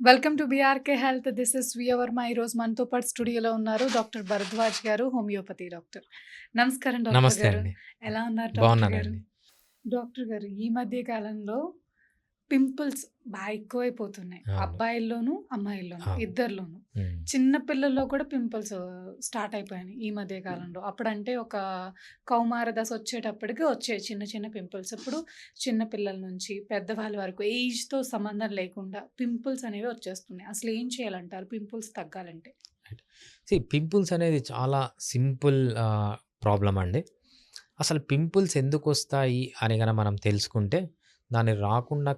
Welcome to BRK health. This is V Varma. ఈరోజు మనతో పాటు స్టూడియోలో ఉన్నారు డాక్టర్ భరద్వాజ్ గారు, హోమియోపతి డాక్టర్. నమస్కారం డాక్టర్ నమస్తే గారు. అండి. ఎలా ఉన్నారు డాక్టర్ గారు? బాగున్నానండి. డాక్టర్ గారు, ఈ మధ్య కాలంలో పింపుల్స్ బాగా ఎక్కువైపోతున్నాయి. అవును. అబ్బాయిల్లోనూ, అమ్మాయిల్లోనూ అవును. ఇద్దరిలోనూ. హ్మ్. చిన్న పిల్లల్లో కూడా పింపుల్స్ స్టార్ట్ అయిపోయాయి ఈ మధ్య కాలంలో. అప్పుడంటే ఒక కౌమార దశ వచ్చేటప్పటికి వచ్చాయి చిన్న చిన్న పింపుల్స్. ఇప్పుడు చిన్న పిల్లల నుంచి పెద్దవాళ్ళ వరకు ఏజ్‌తో సంబంధం లేకుండా పింపుల్స్ అనేవి వచ్చేస్తున్నాయి. అసలు ఏం చేయాలంటారు పింపుల్స్ తగ్గాలంటే? రైట్. పింపుల్స్ అనేది చాలా సింపుల్ ప్రాబ్లమ్ అండి. అసలు పింపుల్స్ ఎందుకొస్తాయి అని మనం తెలుసుకుంటే, దాన్ని రాకుండా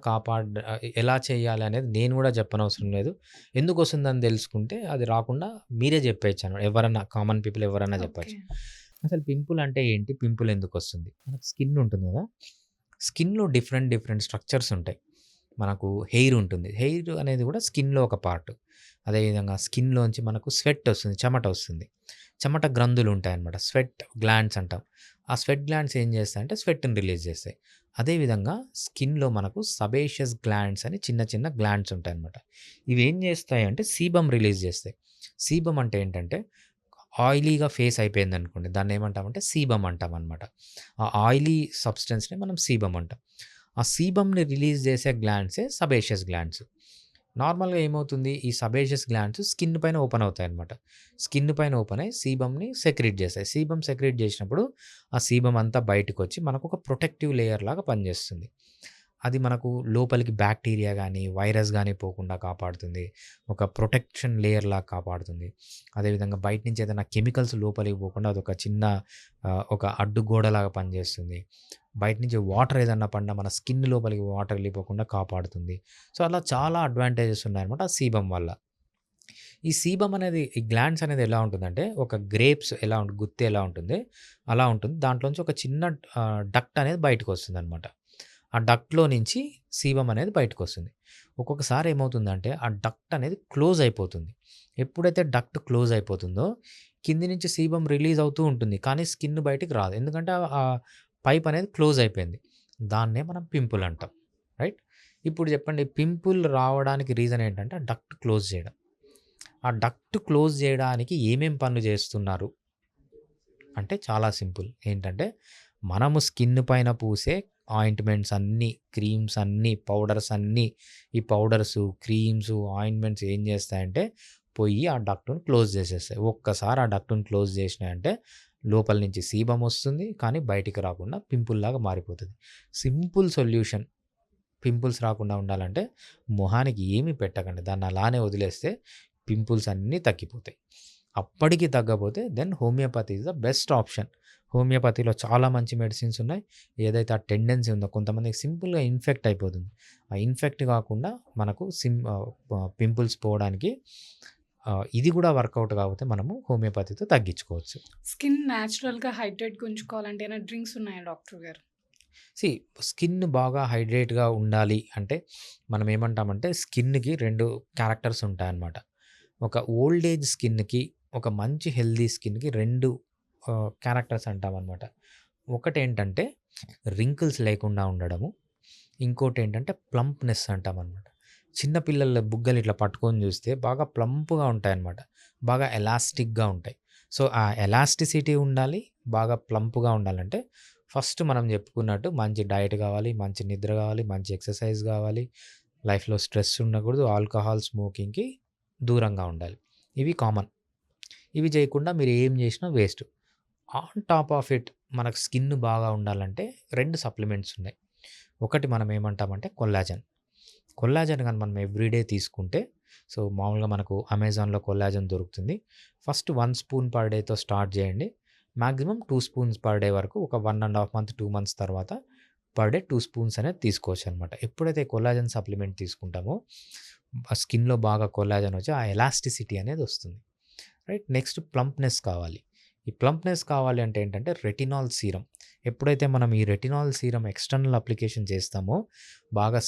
ఎలా చేయాలి అనేది నేను గూడా చెప్పనవసరం లేదు. ఎందుకొస్తుందని తెలుసుకుంటే అది రాకుండా మీరే చెప్పేయొచ్చనమాట. ఎవరన్నా కామన్ పీపుల్ ఎవరన్నా ఓకే. చెప్పచ్చు. అసలు పింపుల్ అంటే ఏంటి? పింపుల్ ఎందుకొస్తుంది? మనకు స్కిన్ ఉంటుంది గదా! స్కిన్‌లో డిఫరెంట్ డిఫరెంట్ స్ట్రక్చర్స్ ఉంటాయి. మనకు హెయిర్ ఉంటుంది. హెయిర్ అనేది గూడా స్కిన్‌లో ఒక పార్ట్. అదేవిధంగా స్కిన్‌లోంచి మనకు స్వెట్ ఒస్తుంది. చెమట ఒస్తుంది. చెమట గ్రంథులుంటాయన్నమాట. స్వెట్ గ్లాండ్స్ అంటాం. ఆ స్వెట్ గ్లాండ్స్ ఏం చేస్తాయంటే స్వెట్‌ని రిలీజ్ చేస్తాయి. అదేవిధంగా స్కిన్‌లో మనకు సబేషియస్ గ్లాండ్స్ అని చిన్న చిన్న గ్లాండ్స్ ఉంటాయన్నమాట. ఇవేం చేస్తాయంటే సీబమ్ రిలీజ్ చేస్తాయి. సీబమ్ అంటే ఏంటంటే ఆయిలీగా ఫేస్ అయిపోయిందనుకోండి. దాన్నేమంటామంటే సీబమ్ అంటామనమాట. ఆ ఆయిలీ సబ్స్టెన్స్‌ని మనం సీబమ్ అంటాం. ఆ సీబమ్‌ని రిలీజ్ చేసే గ్లాండ్సే సబేషియస్ గ్లాండ్స్. నార్మల్‌గా ఏమవుతుంది? ఈ సబేషియస్ గ్లాండ్స్ స్కిన్ పైన ఓపెన్ అవుతాయన్నమాట. స్కిన్ పైన ఓపెన్ అయ్యి సీబమ్‌ని సెక్రీట్ చేస్తాయి. సీబమ్ సెక్రీట్ చేసినప్పుడు ఆ సీబమ్ అంతా బయటకొచ్చి మనకొక ప్రొటెక్టివ్ లేయర్ లాగా పనిచేస్తుంది. అది మనకు లోపలికి బ్యాక్టీరియా గానీ, వైరస్ గానీ పోకుండా కాపాడుతుంది. ఒక ప్రొటెక్షన్ లేయర్ లాగా కాపాడుతుంది. అదేవిధంగా బయట నుంచి ఏదైనా కెమికల్స్ లోపలికి పోకుండా అదొక చిన్న ఒక అడ్డుగోడలాగా పనిచేస్తుంది. బయట నుంచి వాటర్ ఏదన్నా పడినా మన స్కిన్ లోపలికి వాటర్ వెళ్ళిపోకుండా కాపాడుతుంది. సో, అలా చాలా అడ్వాంటేజెస్ ఉన్నాయన్నమాట ఆ సీబమ్ వల్ల. ఈ సీబమ్ అనేది ఈ గ్లాండ్స్ అనేది ఎలా ఉంటుందంటే ఒక గ్రేప్స్ ఎలా గుత్తి ఎలా ఉంటుంది అలా ఉంటుంది. దాంట్లోంచి ఒక చిన్న డక్ట్ అనేది బయటకొస్తుందన్నమాట. ఆ డక్ట్‌లో నుంచి సీబమ్ అనేది బయటకొస్తుంది. ఒక్కొక్కసారి ఏమవుతుందంటే ఆ డక్ట్ అనేది క్లోజ్ అయిపోతుంది. ఎప్పుడైతే డక్ట్ క్లోజ్ అయిపోతుందో కింది నుంచి సీబమ్ రిలీజ్ అవుతూ ఉంటుంది. కానీ స్కిన్ బయటికి రాదు. ఎందుకంటే ఆ పైప్ అనేది క్లోజ్ అయిపోయింది. దాన్నే మనం పింపుల్ అంటాం. రైట్? ఇప్పుడు చెప్పండి పింపుల్ రావడానికి రీజన్ ఏంటంటే ఆ డక్ట్ క్లోజ్ చేయడం. ఆ డక్ట్ క్లోజ్ జేయడానికి ఏమేం పనులు జేస్తున్నారు? అంటే చాలా సింపుల్. ఏంటంటే, మనము స్కిన్ పైన పూసే ఆయింట్‌మెంట్స్ అన్నీ, క్రీమ్స్ అన్నీ, పౌడర్స్ అన్నీ, ఈ పౌడర్సు, క్రీమ్సు, ఆయింట్‌మెంట్స్ ఏం జేస్తాయంటే, పోయి ఆ డక్ట్‌ని క్లోజ్ జేసేస్తాయి. ఒక్కసారి ఆ డక్ట్‌ని క్లోజ్ జేసినాయంటే, లోపల నుంచి సీబమ్ ఒస్తుంది. కానీ బయటికి రాకుండా పింపుల్‌లాగా మారిపోతది. సింపుల్ సొల్యూషన్ పింపుల్స్ రాకుండా ఉండాలంటే, మొహానికి ఏమి పెట్టకండి. దాన్ని అలానే వదిలేస్తే పింపుల్స్ అన్నీ తగ్గిపోతాయి. అప్పటికి తగ్గపోతే then homeopathy is the best option. హోమియోపతిలో చాలా మంచి మెడిసిన్స్ ఉన్నాయి. ఏదైతే ఆ టెండెన్సీ ఉందో కొంతమందికి సింపుల్‌గా ఇన్ఫెక్ట్ అయిపోతుంది. ఆ ఇన్ఫెక్ట్ కాకుండా మనకు పింపుల్స్ పోవడానికి ఇది కూడా వర్కౌట్ కాకపోతే మనము హోమియోపతితో తగ్గించుకోవచ్చు. స్కిన్ నేచురల్‌గా హైడ్రేట్‌గా ఉంచుకోవాలంటే ఏమైనా డ్రింక్స్ ఉన్నాయా డాక్టర్ గారు? సీ స్కిన్ బాగా హైడ్రేట్‌గా ఉండాలి అంటే మనం ఏమంటామంటే స్కిన్‌కి 2 క్యారెక్టర్స్ ఉంటాయన్నమాట. ఒక ఓల్డ్ ఏజ్ స్కిన్‌కి, ఒక మంచి హెల్తీ స్కిన్‌కి 2 క్యారెక్టర్స్ అంటామనమాట. ఒకటేంటంటే రింకిల్స్ లేకుండా ఉండడము. ఇంకోటేంటంటే ప్లంప్‌నెస్ అంటామనమాట. చిన్న పిల్లల బుగ్గలు ఇట్లా పట్టుకొని చూస్తే బాగా ప్లంప్‌గా ఉంటాయన్నమాట. బాగా ఎలాస్టిక్‌గా ఉంటాయి. సో, ఆ ఎలాస్టిసిటీ ఉండాలి. బాగా ప్లంప్‌గా ఉండాలంటే ఫస్ట్ మనం చెప్పుకున్నట్టు మంచి డైట్ కావాలి, మంచి నిద్ర కావాలి, మంచి ఎక్సర్సైజ్ కావాలి. లైఫ్‌లో స్ట్రెస్ ఉండకూడదు. ఆల్కహాల్, స్మోకింగ్‌కి దూరంగా ఉండాలి. ఇవి కామన్. ఇవి చేయకుండా మీరు ఏం చేసినా waste. On top of it మనకు స్కిన్ బాగా ఉండాలంటే 2 సప్లిమెంట్స్ ఉన్నాయి. ఒకటి మనం ఏమంటామంటే కొల్లాజెన్. కొల్లాజెన్ గాని మనం ఎవ్రీడే తీసుకుంటే మామూలుగా మనకు అమెజాన్‌లో కొల్లాజెన్ దొరుకుతుంది. ఫస్ట్ 1 స్పూన్ పర్ డేతో స్టార్ట్ చేయండి. మాక్సిమం 2 స్పూన్స్ పర్ డే వరకు ఒక 1 ½ మంత్, 2 మంత్స్ తర్వాత పర్ డే 2 స్పూన్స్ అనేది తీసుకోవచ్చనమాట. ఎప్పుడైతే కొల్లాజెన్ సప్లిమెంట్ తీసుకుంటామో ఆ స్కిన్‌లో బాగా కొల్లాజెన్ వచ్చి ఆ ఎలాస్టిసిటీ అనేది వస్తుంది. రైట్. నెక్స్ట్ ప్లంప్‌నెస్ కావాలి. ఈ ప్లంప్‌నెస్ కావాలి అంటే ఏంటంటే రెటినాల్ సీరమ్. ఎప్పుడైతే మనం ఈ రెటినాల్ సీరమ్ ఎక్స్‌టర్నల్ అప్లికేషన్ చేస్తామో బాగా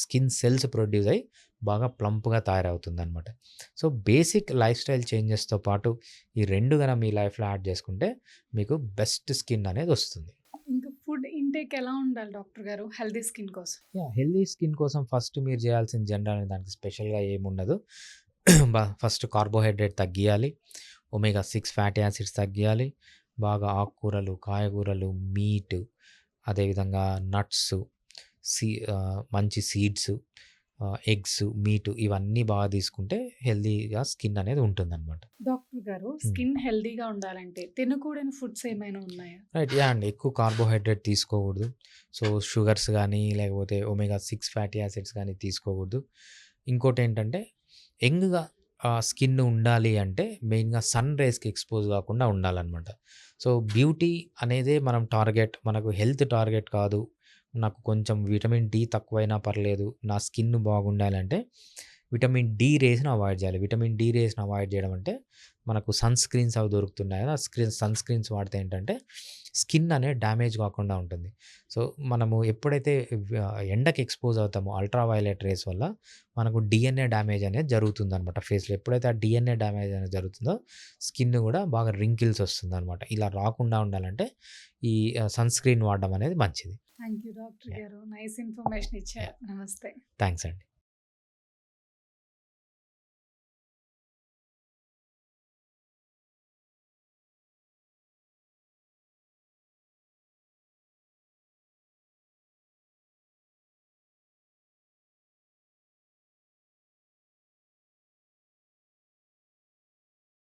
స్కిన్ సెల్స్ ప్రొడ్యూస్ అయ్యి బాగా ప్లంప్‌గా తయారవుతుందనమాట. సో, బేసిక్ లైఫ్ స్టైల్ చేంజెస్‌తో పాటు ఈ 2 మీ లైఫ్‌లో యాడ్ చేసుకుంటే మీకు బెస్ట్ స్కిన్ అనేది వస్తుంది. ఇంకా ఫుడ్ ఇంటేక్ ఎలా ఉండాలి డాక్టర్ గారు హెల్తీ స్కిన్ కోసం? హెల్తీ స్కిన్ కోసం ఫస్ట్ మీరు చేయాల్సిన జనరల్‌గా దానికి స్పెషల్‌గా ఏముండదు. ఫస్ట్ కార్బోహైడ్రేట్ తగ్గియాలి. ఒమేగా 6 ఫ్యాటీ యాసిడ్స్ తగ్గియాలి. బాగా ఆకుకూరలు, కాయగూరలు, మీట్, అదేవిధంగా నట్స్, మంచి సీడ్స్, ఎగ్స్, మీట్ ఇవన్నీ బాగా తీసుకుంటే హెల్తీగా స్కిన్ అనేది ఉంటుందనమాట. డాక్టర్ గారు హ్మ్. స్కిన్ హెల్తీగా ఉండాలంటే తినకూడని ఫుడ్స్ ఏమైనా ఉన్నాయా? రైట్. అండి. ఎక్కువ కార్బోహైడ్రేట్ తీసుకోకూడదు. సో, షుగర్స్ గానీ, లేకపోతే ఒమేగా 6 ఫ్యాటీ యాసిడ్స్ గానీ తీసుకోకూడదు. ఇంకోటేంటంటే యంగ్‌గా స్కిన్ ఉండాలి అంటే మెయిన్‌గా సన్ రేస్‌కి ఎక్స్‌పోజ్ కాకుండా ఉండాలనమాట. సో, బ్యూటీ అనేదే మనం టార్గెట్. మనకు హెల్త్ టార్గెట్ కాదు. నాకు కొంచెం విటమిన్ డి తక్కువైనా పర్లేదు. నా స్కిన్ బాగుండాలంటే విటమిన్ డి రేస్‌ని అవాయిడ్ చేయాలి. విటమిన్ డి రేస్‌ని అవాయిడ్ చేయడం అంటే మనకు సన్ స్క్రీన్స్ అవి దొరుకుతున్నాయి కదా! సన్ స్క్రీన్స్ వాడితే ఏంటంటే స్కిన్ అనేది డ్యామేజ్ కాకుండా ఉంటుంది. సో, మనము ఎప్పుడైతే ఎండకి ఎక్స్‌పోజ్ అవుతామో అల్ట్రా వయలెట్ రేస్ వల్ల మనకు డీఎన్ఏ డ్యామేజ్ అనేది జరుగుతుందనమాట ఫేస్‌లో. ఎప్పుడైతే ఆ డీఎన్ఏ డ్యామేజ్ అనేది జరుగుతుందో స్కిన్ కూడా బాగా రింకిల్స్ వస్తుందనమాట. ఇలా రాకుండా ఉండాలంటే ఈ సన్ స్క్రీన్ వాడడం అనేది మంచిది. Thank you doctor yeah! గారు. నైస్ ఇన్ఫర్మేషన్ ఇచ్చారు. యాహ్! నమస్తే. థాంక్స్ అండి.